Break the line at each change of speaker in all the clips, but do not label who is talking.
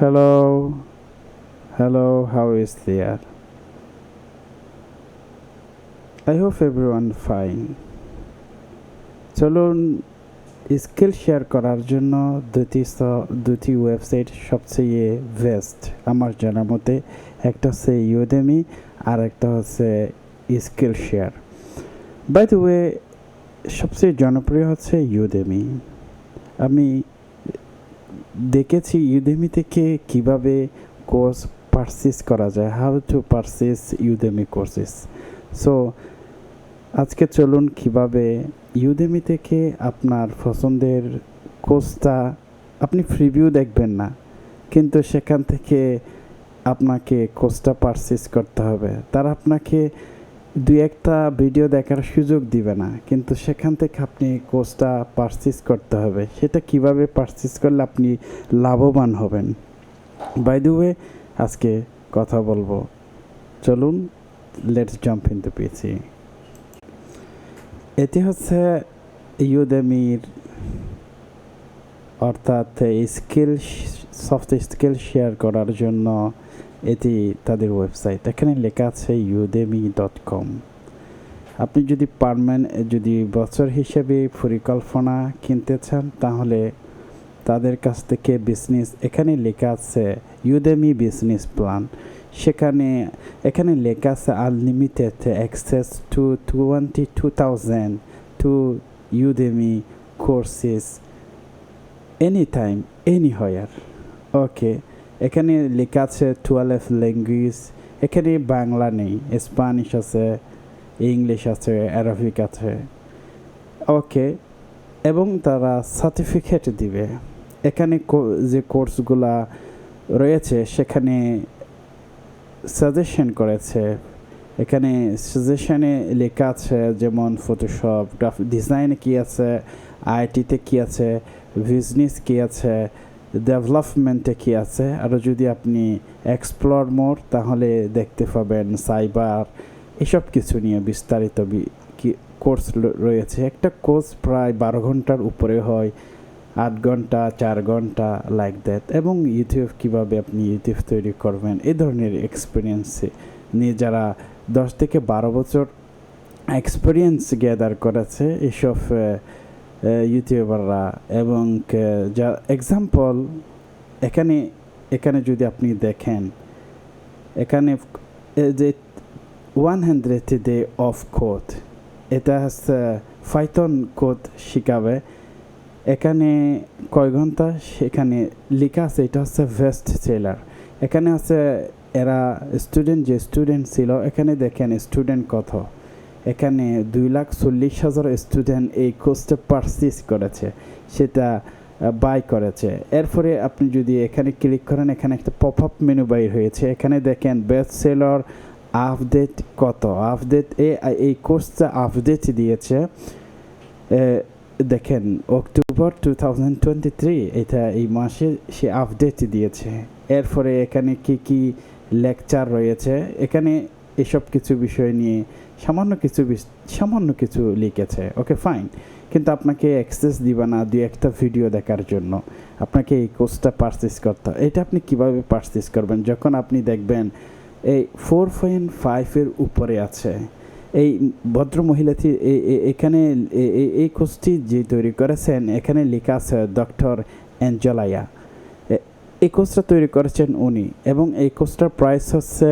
Hello, hello, how is there? I hope everyone fine. চলুন skill share করার জন্য দুটি ওয়েবসাইট সবচেয়ে বেস্ট আমার জানার মতে। একটা হচ্ছে ইউডেমি আর একটা হচ্ছে Skillshare. By the way, সবচেয়ে জনপ্রিয় হচ্ছে ইউডেমি। আমি দেখেছি ইউডেমি থেকে কিভাবে কোর্স পারচেজ করা যায়, how to purchase Udemy courses. So আজকে চলুন কিভাবে ইউডেমি থেকে আপনার পছন্দের কোর্সটা, আপনি প্রিভিউ দেখবেন না, কিন্তু সেখান থেকে আপনাকে কোর্সটা পারচেজ করতে হবে। তারা আপনাকে দুই একটা ভিডিও দেখার সুযোগ দিবে না, কিন্তু সেখান থেকে আপনি কোর্সটা পারচেজ করতে হবে। সেটা কিভাবে পারচেজ করলে আপনি লাভবান হবেন, বাই দ্য ওয়ে আজকে কথা বলবো। চলুন, লেটস জাম্প ইন দ্য পিসি। এটি হচ্ছে ইউডেমির, অর্থাৎ সফট স্কিল শেয়ার করার জন্য এটি তাদের ওয়েবসাইট। এখানে লেখা আছে udemy.com। আপনি যদি বছর হিসেবে পরিকল্পনা কিনতে চান, তাহলে তাদের কাছ থেকে এখানে লেখা আছে ইউডেমি বিজনেস প্ল্যান। এখানে লেখা আছে unlimited access to 22,000 to Udemy courses any time anywhere. Okay, এখানে লেখা আছে 12 ল্যাঙ্গুয়েজ। এখানে বাংলা নেই, স্প্যানিশ আছে, ইংলিশ আছে, আরবিক আছে। ওকে, এবং তারা সার্টিফিকেট দিবে। এখানে যে কোর্সগুলা রয়েছে সেখানে সাজেশন করেছে। এখানে সাজেশনে লেখা আছে যেমন ফটোশপ, গ্রাফিক ডিজাইনে কী আছে, আইটিতে কী আছে, বিজনেস কী আছে, ডেভেলপমেন্টে কী আছে। আরও যদি আপনি এক্সপ্লোর মোর, তাহলে দেখতে পাবেন সাইবার, এসব কিছু নিয়ে বিস্তারিত কোর্স রয়েছে। একটা কোর্স প্রায় 12 ঘন্টার উপরে হয়, 8 ঘন্টা, 4 ঘন্টা, লাইক দ্যাট। এবং কীভাবে আপনি ইউটিউব তৈরি করবেন, এই ধরনের এক্সপিরিয়েন্স নিয়ে যারা 10 থেকে 12 বছর এক্সপিরিয়েন্স গ্যাদার করেছে এসব ইউটিউবাররা। এবং যা এক্সাম্পল, এখানে যদি আপনি দেখেন, এখানে যে 100 ডে অফ কোড, এটা হচ্ছে পাইথন কোড শিখাবে। এখানে কয় ঘন্টা সেখানে লেখা আছে, এটা হচ্ছে বেস্ট সেলার। এখানে আছে এরা যে স্টুডেন্ট ছিল, এখানে দেখেন স্টুডেন্ট কত। এখানে 2,40,000 স্টুডেন্ট এই কোর্সটা পারচেজ করেছে, সেটা বাই করেছে। এরপরে আপনি যদি এখানে ক্লিক করেন, এখানে একটা পপ আপ মেনু বাইর হয়েছে। এখানে দেখেন বেস্ট সেলার আপডেট কত, এই কোর্সটা আপডেট দিয়েছে। দেখেন অক্টোবর 2023, এটা এই মাসে সে আপডেট দিয়েছে। এরপরে এখানে কি লেকচার রয়েছে, এখানে এসব কিছু বিষয় নিয়ে সামান্য কিছু লিখেছে। ওকে, ফাইন, কিন্তু আপনাকে অ্যাক্সেস দিবা না দুই একটা ভিডিও দেখার জন্য। আপনাকে এই কোর্সটা পারচেজ করতে হবে। এটা আপনি কিভাবে পারচেজ করবেন? যখন আপনি দেখবেন এই 4.5 এর উপরে আছে। এই ভদ্র মহিলাটি এখানে এই কোর্সটি যে তৈরি করেছেন, এখানে লেখা আছে ডক্টর অ্যাঞ্জেলায়া। এই কোর্সটা তৈরি করেছেন উনি, এবং এই কোর্সটার প্রাইস হচ্ছে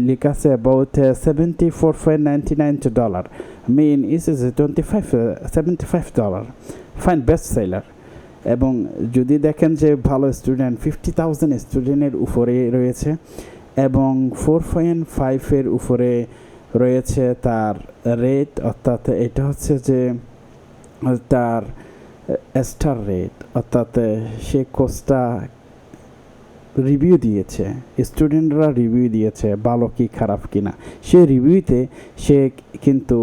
লেখা আছে about $74.99। Main is $75। Fine, best seller. এবং যদি দেখেন যে ভালো স্টুডেন্ট 50,000 স্টুডেন্টের উপরে রয়েছে, এবং 4.5 এর উপরে রয়েছে তার রেট, অর্থাৎ এটা হচ্ছে যে তার স্টার রেট, অর্থাৎ সে কোর্সটা রিভিউ দিয়েছে, স্টুডেন্টরা রিভিউ দিয়েছে ভালো কি খারাপ কিনা। সে রিভিউতে সে কিন্তু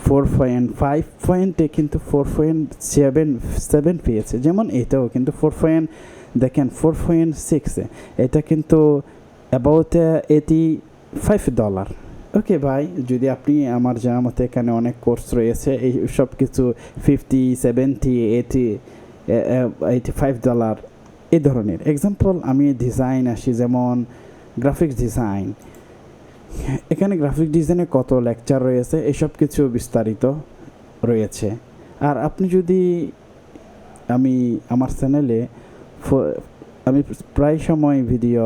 4.5 পয়েন্টে কিন্তু 4.7 পেয়েছে। যেমন এটাও কিন্তু 4.6, এটা কিন্তু অ্যাবাউট $85। ওকে ভাই, যদি আপনি আমার জানার মতে এখানে অনেক কোর্স রয়েছে, এই সব কিছু $50, $70, $80, $85 এই ধরনের এক্সাম্পল আমি ডিজাইন আসি, যেমন গ্রাফিক্স ডিজাইন। এখানে গ্রাফিক ডিজাইনে কত লেকচার রয়েছে, এসব কিছু বিস্তারিত রয়েছে। আর আপনি যদি আমার চ্যানেলে আমি প্রায় সময় ভিডিও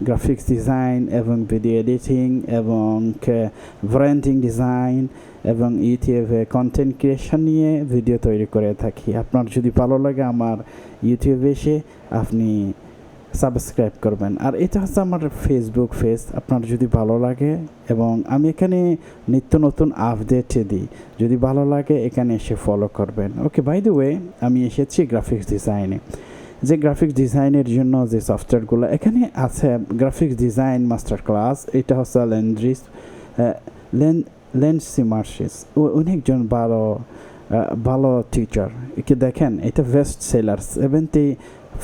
গ্রাফিক্স ডিজাইন এবং ভিডিও এডিটিং এবং ব্র্যান্ডিং ডিজাইন এবং ইউটিউবে কন্টেন্ট ক্রিয়েশন নিয়ে ভিডিও তৈরি করে থাকি। আপনার যদি ভালো লাগে আমার ইউটিউবে এসে আপনি সাবস্ক্রাইব করবেন। আর এটা হচ্ছে আমার ফেসবুক পেজ, আপনার যদি ভালো লাগে, এবং আমি এখানে নিত্য নতুন আপডেট দিই। যদি ভালো লাগে এখানে এসে ফলো করবেন। ওকে, বাই দ্য ওয়ে আমি এসেছি গ্রাফিক্স ডিজাইনে। যে গ্রাফিক্স ডিজাইনের জন্য যে সফটওয়্যারগুলো এখানে আছে, গ্রাফিক্স ডিজাইন মাস্টার ক্লাস, এটা হচ্ছে লেন্সিমার্সিস, উনি একজন ভালো টিচার। কি দেখেন, এটা বেস্ট সেলার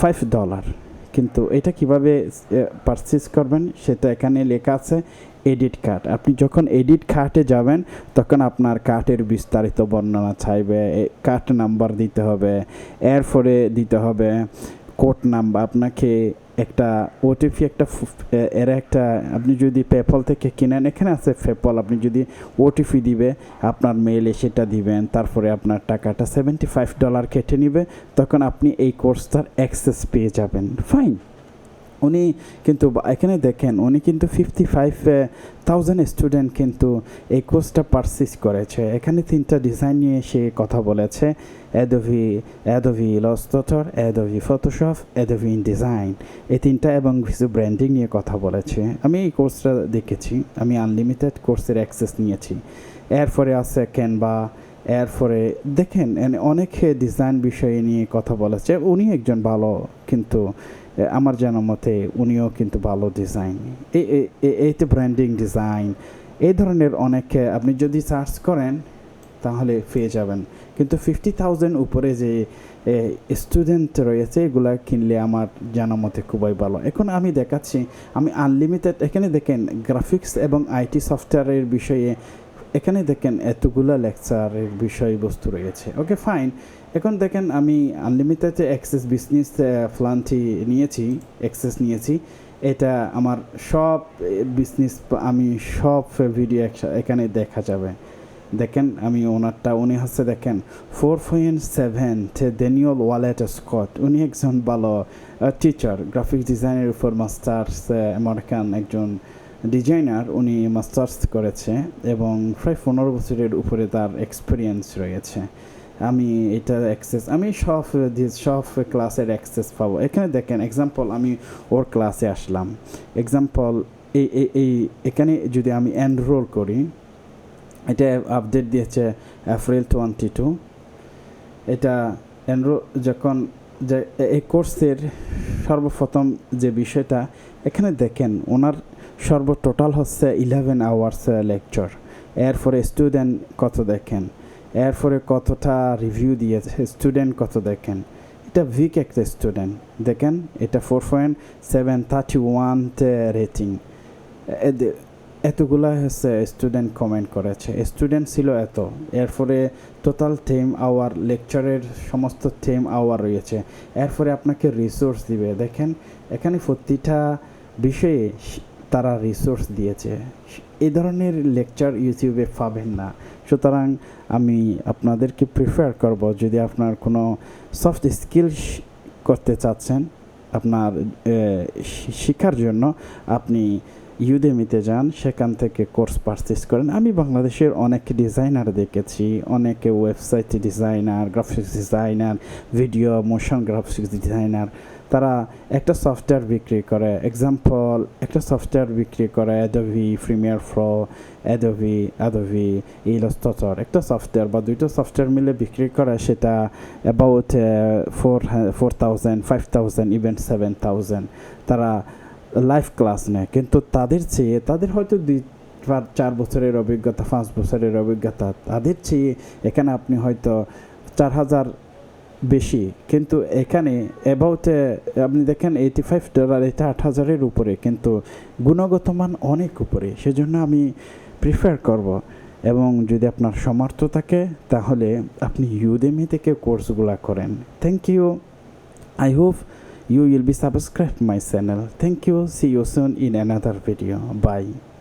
$75। কিন্তু এটা কিভাবে পারচেজ করবেন সেটা এখানে লেখা আছে এডিট কার্ড। আপনি যখন এডিট কার্টে যাবেন তখন আপনার কার্টের বিস্তারিত বর্ণনা চাইবে, কার্ট নাম্বার দিতে হবে, এরপরে দিতে হবে কোড নাম্বার, আপনাকে একটা ওটিপি একটা আপনি যদি পেপল থেকে কিনেন, এখানে আছে পেপল, আপনি যদি ওটিপি দিবে আপনার মেইলে সেটা দিবেন, তারপরে আপনার টাকাটা $75 কেটে নিবে, তখন আপনি এই কোর্সটার অ্যাক্সেস পেয়ে যাবেন। ফাইন। উনি কিন্তু এখানে দেখেন উনি কিন্তু 55,000 স্টুডেন্ট কিন্তু এই কোর্সটা পারচেজ করেছে। এখানে 3টা ডিজাইন নিয়ে সে কথা বলেছে, Adobe Illustrator, Adobe Photoshop, Adobe InDesign, এই 3টা, এবং কিছু ব্র্যান্ডিং নিয়ে কথা বলেছে। আমি এই কোর্সটা দেখেছি, আমি আনলিমিটেড কোর্সের অ্যাক্সেস নিয়েছি। এরপরে আছে ক্যানভা, এরপরে দেখেন অনেক ডিজাইন বিষয় নিয়ে কথা বলেছে। উনি একজন ভালো, কিন্তু আমার জানা মতে উনিও কিন্তু ভালো ডিজাইন, এইতে ব্র্যান্ডিং ডিজাইন, এই ধরনের অনেক আপনি যদি সার্চ করেন তাহলে পেয়ে যাবেন। কিন্তু 50,000 উপরে যে স্টুডেন্ট রয়েছে এগুলা কিনলে আমার জানা মতে খুবই ভালো। এখন আমি দেখাচ্ছি, আমি আনলিমিটেড, এখানে দেখেন গ্রাফিক্স এবং আইটি সফটওয়্যারের বিষয়ে এখানে দেখেন এতগুলো লেকচারের বিষয়বস্তু রয়েছে। ওকে, ফাইন। এখন দেখেন আমি আনলিমিটেড অ্যাক্সেস বিজনেস প্ল্যানটি অ্যাক্সেস নিয়েছি। এটা আমার সব বিজনেস, আমি সব ভিডিও এখানে দেখা যাবে। দেখেন আমি উনি হচ্ছে দেখেন 4.7 ড্যানিয়েল ওয়ালেট স্কট, উনি একজন ভালো টিচার, গ্রাফিক্স ডিজাইনের উপর মাস্টার্স, আমেরিকান একজন ডিজাইনার, উনি মাস্টার্স করেছে এবং প্রায় 15 বছরের উপরে তার এক্সপিরিয়েন্স রয়েছে। আমি এটা অ্যাক্সেস, আমি সব ক্লাসের অ্যাক্সেস পাবো। এখানে দেখেন এক্সাম্পল, আমি ওর ক্লাসে আসলাম, এক্সাম্পল এখানে যদি আমি এনরোল করি, এটা আপডেট দিয়েছে এপ্রিল 22। এটা যখন যে এই কোর্সের সর্বপ্রথম যে বিষয়টা এখানে দেখেন, ওনার টোটাল হচ্ছে 11 আওয়ার্স লেকচার। এরপরে স্টুডেন্ট কত দেখেন, এরপরে কতটা রিভিউ দিয়েছে স্টুডেন্ট কত দেখেন, এটা উইক একটা স্টুডেন্ট দেখেন, এটা 4.731 রেটিং, এতগুলা হচ্ছে স্টুডেন্ট কমেন্ট করেছে, স্টুডেন্ট ছিল এত। এরপরে টোটাল টেম আওয়ার, লেকচারের সমস্ত টেম আওয়ার রয়েছে। এরপরে আপনাকে রিসোর্স দিবে, দেখেন এখানে প্রতিটা বিষয়ে তারা রিসোর্স দিয়েছে। এই ধরনের লেকচার ইউটিউবে পাবেন না। সুতরাং আমি আপনাদেরকে প্রিফার করব, যদি আপনার কোনো সফট স্কিল করতে চাচ্ছেন আপনার শেখার জন্য, আপনি ইউডেমিতে যান, সেখান থেকে কোর্স পারচেস করেন। আমি বাংলাদেশের অনেক ডিজাইনার দেখেছি, অনেকে website designer, graphics designer, video motion graphics designer, তারা একটা সফটওয়্যার বিক্রি করে। এক্সাম্পল, একটা সফটওয়্যার বিক্রি করে Adobe Premiere Pro, Adobe Illustrator, একটা সফটওয়্যার বা দুইটা সফটওয়্যার মিলে বিক্রি করে, সেটা অ্যাবাউট 4,000, 5,000, ইভেন 7,000 তারা লাইভ ক্লাস নেয়। কিন্তু তাদের হয়তো 4 বছরের অভিজ্ঞতা, 5 বছরের অভিজ্ঞতা, তাদের চেয়ে এখানে আপনি হয়তো 4,000 বেশি, কিন্তু এখানে অ্যাবাউট আপনি দেখেন $85, এটা 8,000-এর উপরে, কিন্তু গুণগত মান অনেক উপরে। সেজন্য আমি প্রিফার করব, এবং যদি আপনার সামর্থ্য থাকে তাহলে আপনি ইউডেমি থেকে কোর্সগুলো করেন। Thank you. I hope you will be subscribed my channel. Thank you. See you soon in another video. Bye.